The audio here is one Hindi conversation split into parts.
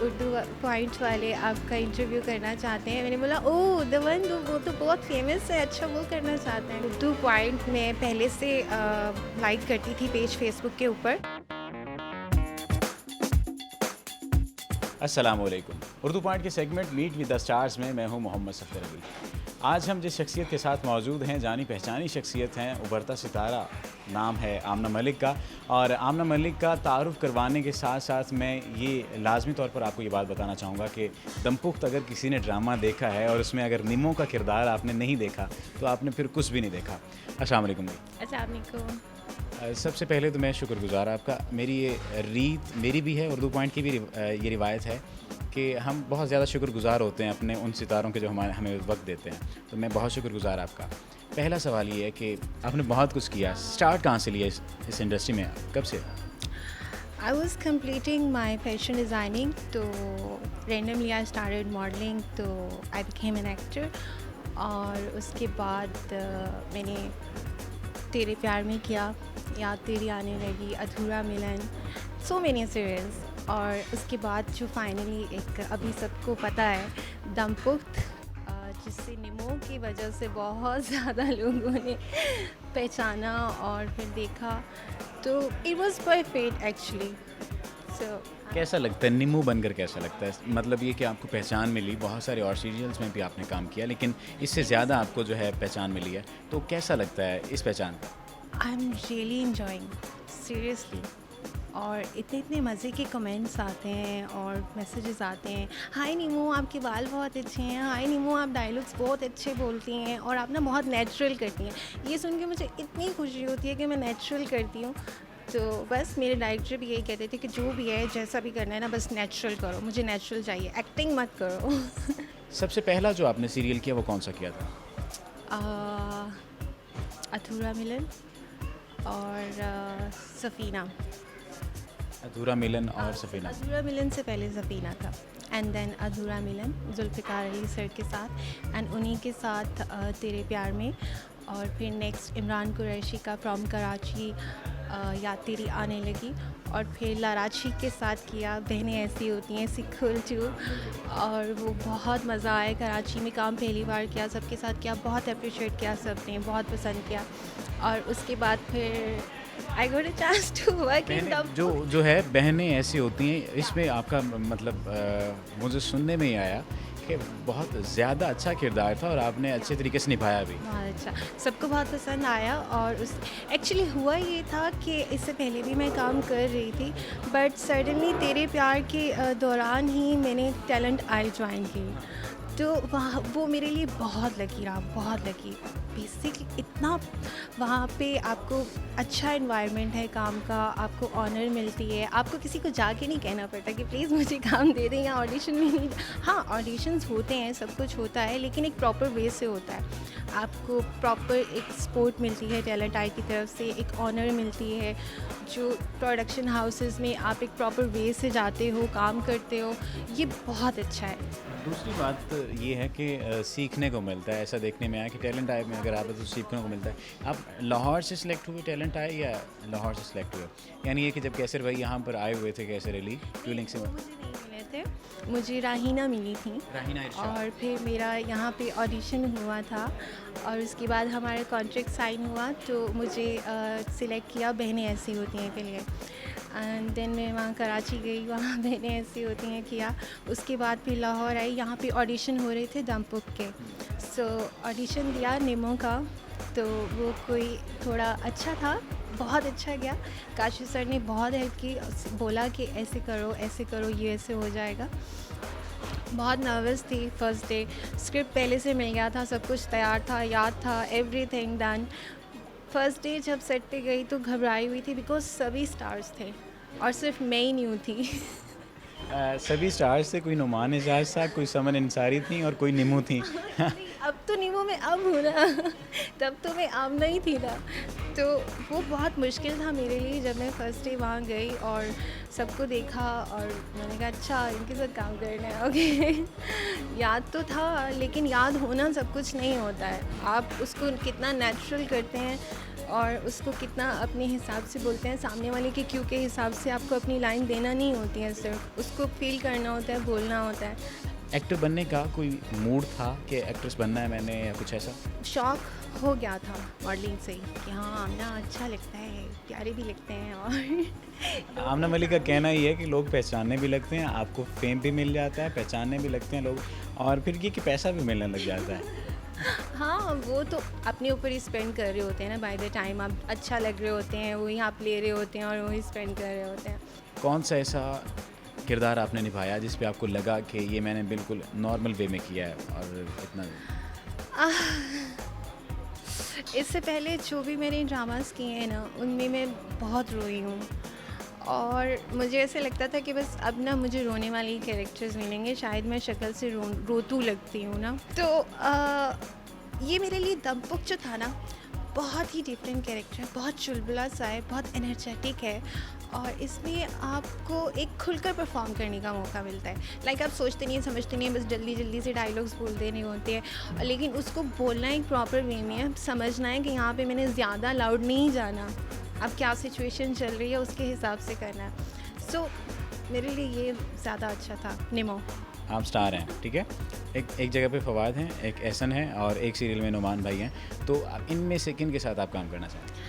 उर्दू पॉइंट वाले आपका इंटरव्यू करना चाहते हैं। मैंने बोला ओह द वन, वो तो बहुत फेमस है, अच्छा वो करना चाहते हैं। उर्दू पॉइंट मैं पहले से लाइक करती थी पेज फेसबुक के ऊपर। अस्सलामुअलैकुम। उर्दू पॉइंट के segment meet with the stars में मैं हूं मोहम्मद सफ़र अली। आज हम जिस शख्सियत के साथ मौजूद हैं, जानी पहचानी शख्सियत हैं, उभरता सितारा नाम है आमना मलिक का। और आमना मलिक का तारुफ़ करवाने के साथ साथ मैं ये लाजमी तौर पर आपको ये बात बताना चाहूँगा कि दमपुख्त अगर किसी ने ड्रामा देखा है और उसमें अगर निमो का किरदार आपने नहीं देखा तो आपने फिर कुछ भी नहीं देखा। अस्सलाम वालेकुम जी। अस्सलाम वालेकुम। सबसे पहले तो मैं शुक्रगुज़ार आपका। मेरी ये रीत मेरी भी है, उर्दू पॉइंट की भी ये रिवायत है कि हम बहुत ज़्यादा शुक्रगुज़ार होते हैं अपने उन सितारों के जो हमें वक्त देते हैं। तो मैं बहुत शुक्रगुज़ार आपका। पहला सवाल ये है कि आपने बहुत कुछ किया, स्टार्ट कहाँ से लिया इस इंडस्ट्री में, कब से? I was completing my fashion designing, तो randomly I started modeling, तो I became an actor। और उसके बाद मैंने तेरे प्यार में किया, याद तेरी आने लगी, अधूरा मिलन, सो मेनी सीरियल्स। और उसके बाद जो फाइनली एक अभी सबको पता है दमपुख्त, जिससे निमो की वजह से बहुत ज़्यादा लोगों ने पहचाना और फिर देखा, तो इट वाज परफेक्ट एक्चुअली। सो कैसा लगता है निमो बनकर, कैसा लगता है? मतलब ये कि आपको पहचान मिली, बहुत सारे और सीरियल्स में भी आपने काम किया, लेकिन इससे ज़्यादा आपको जो है पहचान मिली है, तो कैसा लगता है इस पहचान का? I am really enjoying seriously. और इतने इतने मज़े के कमेंट्स आते हैं और मैसेजेस आते हैं, हाय नीमो आपके बाल बहुत अच्छे हैं, हाय नीमो आप डायलॉग्स बहुत अच्छे बोलती हैं और आप ना बहुत नेचुरल करती हैं। ये सुन के मुझे इतनी खुशी होती है कि मैं नेचुरल करती हूँ। तो बस मेरे डायरेक्टर भी यही कहते थे कि जो भी है, जैसा भी करना है ना, बस नेचुरल करो, मुझे नेचुरल चाहिए, एक्टिंग मत करो। सबसे पहला जो आपने सीरियल किया वो कौन सा किया था? अधूरा मिलन और सफ़ीना। अधूरा मिलन और सफ़ीना। अधूरा मिलन से पहले सफ़ीना था, एंड देन अधूरा मिलन जुल्फ़िकार अली सर के साथ, एंड उन्हीं के साथ तेरे प्यार में। और फिर नेक्स्ट इमरान कुरैशी का फ्रॉम कराची, याद तेरी आने लगी। और फिर लाराची के साथ किया बहनें ऐसी होती हैं, सिखुल टू, और वो बहुत मज़ा आया। कराची में काम पहली बार किया, सबके साथ किया, बहुत अप्रिशिएट किया सबने, बहुत पसंद किया। और उसके बाद फिर I got a chance to work in जो है बहनें ऐसी होती हैं, इसमें आपका मतलब मुझे सुनने में ही आया कि बहुत ज़्यादा अच्छा किरदार था और आपने अच्छे तरीके से निभाया भी। बहुत अच्छा, सबको बहुत पसंद आया। और उस एक्चुअली हुआ ये था कि इससे पहले भी मैं काम कर रही थी, बट सडनली तेरे प्यार के दौरान ही मैंने टैलेंट आई ज्वाइन की, तो वहाँ वो मेरे लिए बहुत लकी रहा, बहुत लकी। बेसिकली इतना वहाँ पे आपको अच्छा इन्वायरमेंट है काम का, आपको ऑनर मिलती है, आपको किसी को जाके नहीं कहना पड़ता कि प्लीज़ मुझे काम दे दें, या ऑडिशन में नहीं। हाँ, ऑडिशंस होते हैं, सब कुछ होता है, लेकिन एक प्रॉपर वे से होता है। आपको प्रॉपर एक सपोर्ट मिलती है टैलेंट आई की तरफ से, एक ऑनर मिलती है। जो प्रोडक्शन हाउसेस में आप एक प्रॉपर वे से जाते हो, काम करते हो, ये बहुत अच्छा है। दूसरी बात ये है कि सीखने को मिलता है। ऐसा देखने में आया कि टैलेंट आए में अगर आप तो सीखने को मिलता है। आप लाहौर से सिलेक्ट हुए टैलेंट आए या लाहौर से सिलेक्ट हुए? यानी ये कि जब कैसर भाई यहाँ पर आए हुए थे कैसर अली ट्यूलिंग से, मुझे नहीं मिले थे, मुझे राहीना मिली थी। राहीना इरशाद। और फिर मेरा यहाँ पे ऑडिशन हुआ था और उसके बाद हमारा कॉन्ट्रैक्ट साइन हुआ, तो मुझे सिलेक्ट किया बहनें ऐसी होती हैं के लिए। एंड देन मैं वहाँ कराची गई, वहाँ बहनें ऐसी होती हैं किया। उसके बाद फिर लाहौर आई, यहाँ पे ऑडिशन हो रहे थे दमपुक के, सो ऑडिशन दिया निमो का, तो वो कोई थोड़ा अच्छा था, बहुत अच्छा गया। काशी सर ने बहुत हेल्प की, बोला कि ऐसे करो, ये ऐसे हो जाएगा। बहुत नर्वस थी फर्स्ट डे, स्क्रिप्ट पहले से मिल गया था, सब कुछ तैयार था, याद था, एवरीथिंग डन। फर्स्ट डे जब सेट पे गई तो घबराई हुई थी, बिकॉज सभी स्टार्स थे और सिर्फ मैं ही न्यू थी। सभी स्टार्स थे, कोई नुमान एजाज था, कोई समन अंसारी थी और कोई निमो थी। नहीं, अब तो नीमो में अब हूँ ना, तब तो मैं आमना ही थी ना। तो वो बहुत मुश्किल था मेरे लिए जब मैं फ़र्स्ट डे वहाँ गई और सबको देखा और मैंने कहा अच्छा इनके साथ काम करना है, ओके। याद तो था, लेकिन याद होना सब कुछ नहीं होता है, आप उसको कितना नेचुरल करते हैं और उसको कितना अपने हिसाब से बोलते हैं, सामने वाले के क्यों के हिसाब से आपको अपनी लाइन देना नहीं होती है, सिर्फ उसको फील करना होता है, बोलना होता है। एक्टर बनने का कोई मूड था कि एक्ट्रेस बनना है मैंने या कुछ ऐसा? शौक हो गया था मॉडलिंग से ही कि हाँ आमना अच्छा लगता है, प्यारे भी लगते हैं और आमना मलिक का कहना ही है कि लोग पहचानने भी लगते हैं, आपको फेम भी मिल जाता है, पहचानने भी लगते हैं लोग, और फिर ये कि पैसा भी मिलने लग जाता है। हाँ वो तो अपने ऊपर ही स्पेंड कर रहे होते हैं ना, बाय द टाइम आप अच्छा लग रहे होते हैं वही आप ले रहे होते हैं और वही स्पेंड कर रहे होते हैं। कौन सा ऐसा किरदार आपने निभाया जिस पे आपको लगा कि ये मैंने बिल्कुल नॉर्मल वे में किया है और इतना? इससे पहले जो भी मैंने ड्रामास किए हैं ना उनमें मैं बहुत रोई हूँ और मुझे ऐसे लगता था कि बस अब ना मुझे रोने वाले कैरेक्टर्स मिलेंगे, शायद मैं शक्ल से रोतू लगती हूँ ना। तो ये मेरे लिए दमपुक जो था ना बहुत ही डिफरेंट कैरेक्टर है, बहुत चुलबुला सा है, बहुत एनर्जेटिक है और इसमें आपको एक खुलकर परफॉर्म करने का मौका मिलता है। लाइक आप सोचते नहीं हैं, समझते नहीं हैं, बस जल्दी जल्दी से डायलॉग्स बोल देने होते हैं, लेकिन उसको बोलना एक प्रॉपर वे में है, समझना है कि यहाँ पे मैंने ज़्यादा लाउड नहीं जाना, अब क्या सिचुएशन चल रही है उसके हिसाब से करना है। सो मेरे लिए ये ज़्यादा अच्छा था। निमो आप स्टार हैं, ठीक है, एक जगह पे फवाद हैं, एक एहसन है और एक सीरियल में नुमान भाई हैं, तो इनमें से किन के साथ आप काम करना चाहते हैं?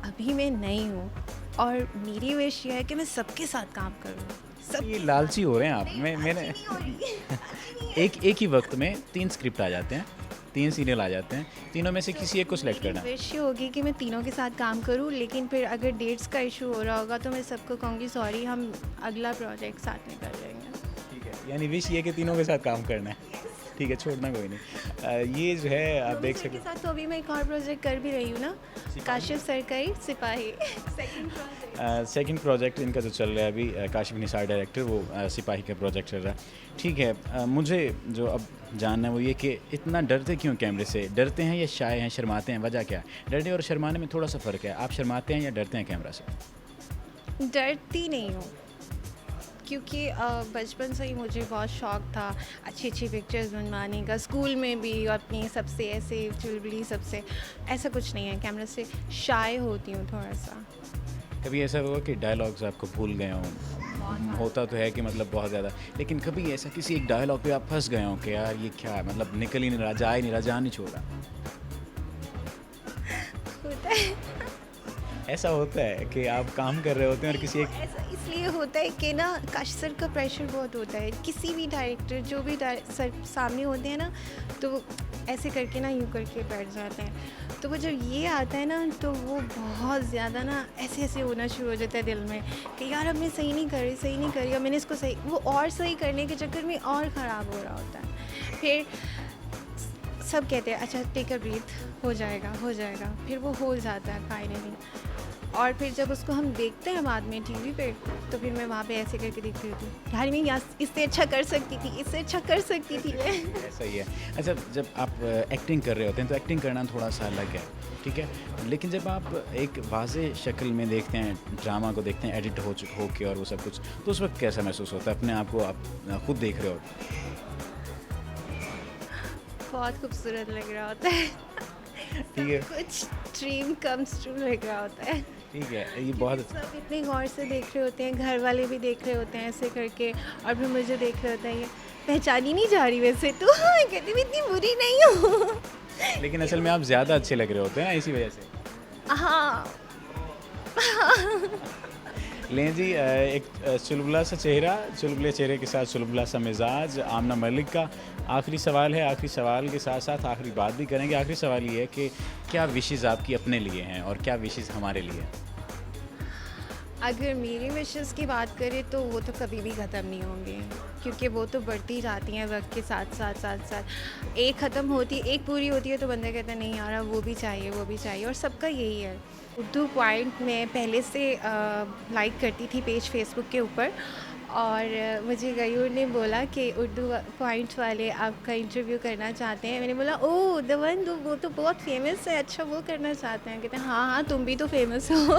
अभी मैं नई हूँ और मेरी विश ये है कि मैं सबके साथ काम करूँ। सब ये लालची हो रहे हैं आप। मैंने एक ही वक्त में 3 स्क्रिप्ट आ जाते हैं, 3 सीरियल आ जाते हैं, तीनों में से किसी एक को सिलेक्ट करना। विश ये होगी कि मैं तीनों के साथ काम करूँ, लेकिन फिर अगर डेट्स का इशू हो रहा होगा तो मैं सबको कहूँगी सॉरी, हम अगला प्रोजेक्ट साथ में कर लेंगे। ठीक है, यानी विश ये कि तीनों के साथ काम करना है, ठीक है, छोड़ना कोई नहीं। ये जो है आप देख सकते के साथ तो अभी मैं एक और प्रोजेक्ट कर भी रही हूँ ना, काशिफ सरकारी सिपाही सेकंड प्रोजेक्ट इनका जो चल रहा है अभी, काशिफ निसार डायरेक्टर, वो सिपाही का प्रोजेक्ट चल रहा है, ठीक है। मुझे जो अब जानना है वो ये कि इतना डरते क्यों कैमरे से? डरते हैं या शाय हैं, शर्माते हैं, वजह क्या है? डरने और शर्माने में थोड़ा सा फ़र्क है, आप शर्माते हैं या डरते हैं कैमरा से? डरती नहीं हूँ क्योंकि बचपन से ही मुझे बहुत शौक़ था अच्छी अच्छी पिक्चर्स बनवाने का, स्कूल में भी अपनी सबसे ऐसे चुलबुली सबसे, ऐसा कुछ नहीं है, कैमरा से शाय होती हूँ थोड़ा सा। कभी ऐसा हुआ कि डायलॉग्स आपको भूल गए हों? होता तो है कि मतलब बहुत ज़्यादा, लेकिन कभी ऐसा किसी एक डायलॉग पे आप फंस गए हों कि यार ये क्या है, मतलब निकल ही नहीं रहा, जा ही नहीं रहा, जान नहीं छोड़ रहा? होता है ऐसा होता है कि आप काम कर रहे होते हैं और किसी एक ऐसा इसलिए होता है कि ना काश सर का प्रेशर बहुत होता है, किसी भी डायरेक्टर जो भी सर सामने होते हैं ना तो वो ऐसे करके ना यूँ करके बैठ जाते हैं, तो वो जब ये आता है ना तो वो बहुत ज़्यादा ना ऐसे ऐसे होना शुरू हो जाता है दिल में कि यार अब मैं सही नहीं कर रही और मैंने इसको सही, वो और सही करने के चक्कर में और ख़राब हो रहा होता है। फिर सब कहते हैं अच्छा टेक अ ब्रीथ, हो जाएगा, फिर वो हो जाता है फाइनली, और फिर जब उसको हम देखते हैं बाद में टीवी पे तो फिर मैं वहाँ पे ऐसे करके देखती होती हूँ यार मैं यहाँ इससे अच्छा कर सकती थी ऐसा ही है। अच्छा, जब आप एक्टिंग कर रहे होते हैं तो एक्टिंग करना थोड़ा सा अलग है, ठीक है, लेकिन जब आप एक वाज़ेह शक्ल में देखते हैं, ड्रामा को देखते हैं एडिट हो के और वो सब कुछ, तो उस वक्त कैसा महसूस होता है? अपने आप को आप खुद देख रहे हो? बहुत खूबसूरत लग रहा होता है ठीक है, कुछ ड्रीम कम्स ट्रू लग रहा होता है। ठीक है, ये बहुत सब इतने गौर से देख रहे होते हैं, घर वाले भी देख रहे होते हैं ऐसे करके, और फिर मुझे देख रहे होता है ये पहचानी नहीं जा रही वैसे तो कहती मैं इतनी बुरी नहीं हूँ लेकिन असल में आप ज़्यादा अच्छे लग रहे होते हैं ना, इसी वजह से। हाँ लें जी, एक चुलबुला सा चेहरा, चुलबुले चेहरे के साथ चुलबुला सा मिजाज, आमना मलिक का आखिरी सवाल है। आखिरी सवाल के साथ साथ आखिरी बात भी करेंगे। आखिरी सवाल ये है कि क्या विशेज़ आपकी अपने लिए हैं और क्या विशेज़ हमारे लिए? अगर मेरी विशेस की बात करें तो वो तो कभी भी ख़त्म नहीं होंगे, क्योंकि वो तो बढ़ती जाती हैं वक्त के साथ साथ। एक ख़त्म होती, एक पूरी होती है तो बंदा कहता है नहीं यार वो भी चाहिए, और सबका यही है। उर्दू पॉइंट में पहले से लाइक करती थी पेज फेसबुक के ऊपर, और मुझे गयूर ने बोला कि उर्दू पॉइंट वाले आपका इंटरव्यू करना चाहते हैं। मैंने बोला ओह द वन, वो तो बहुत फेमस है, अच्छा वो करना चाहते हैं। कहते हैं हाँ हाँ तुम भी तो फेमस हो।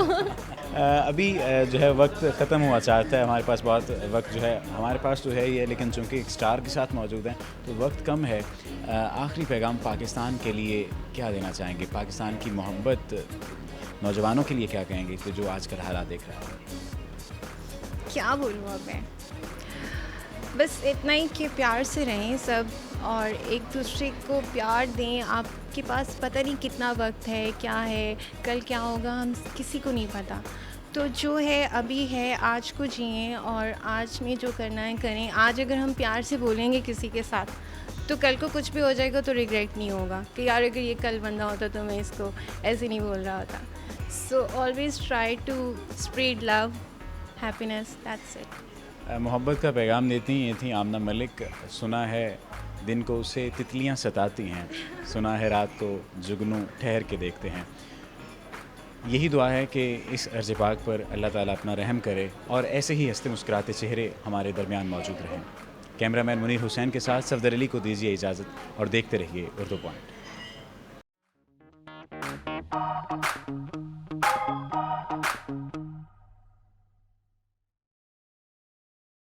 अभी जो है वक्त ख़त्म हुआ चाहता है, हमारे पास बहुत वक्त जो है हमारे पास तो है ही है, लेकिन चूंकि एक स्टार के साथ मौजूद हैं तो वक्त कम है। आखिरी पैगाम पाकिस्तान के लिए क्या देना चाहेंगे? पाकिस्तान की मोहब्बत नौजवानों के लिए क्या कहेंगे कि जो आजकल हालात देख रहा है? क्या बोलूँ अब मैं, बस इतना ही कि प्यार से रहें सब और एक दूसरे को प्यार दें। आपके पास पता नहीं कितना वक्त है, क्या है, कल क्या होगा, हम किसी को नहीं पता। तो जो है अभी है, आज को जिएं और आज में जो करना है करें। आज अगर हम प्यार से बोलेंगे किसी के साथ तो कल को कुछ भी हो जाएगा तो रिग्रेट नहीं होगा कि यार अगर ये कल बंदा होता तो मैं इसको ऐसे नहीं बोल रहा होता। So always try to spread love, happiness, that's it. मोहब्बत का पैगाम देती ये थी आमना मलिक। सुना है दिन को उसे तितलियां सताती हैं, सुना है रात को जुगनू ठहर के देखते हैं। यही दुआ है कि इस अर्ज़ पाक पर अल्लाह ताला अपना रहम करे और ऐसे ही हंसते मुस्कुराते चेहरे हमारे दरमियान मौजूद रहें। कैमरामैन मुनीर हुसैन के साथ सफदर अली को दीजिए इजाज़त और देखते रहिए उर्दू पॉइंट।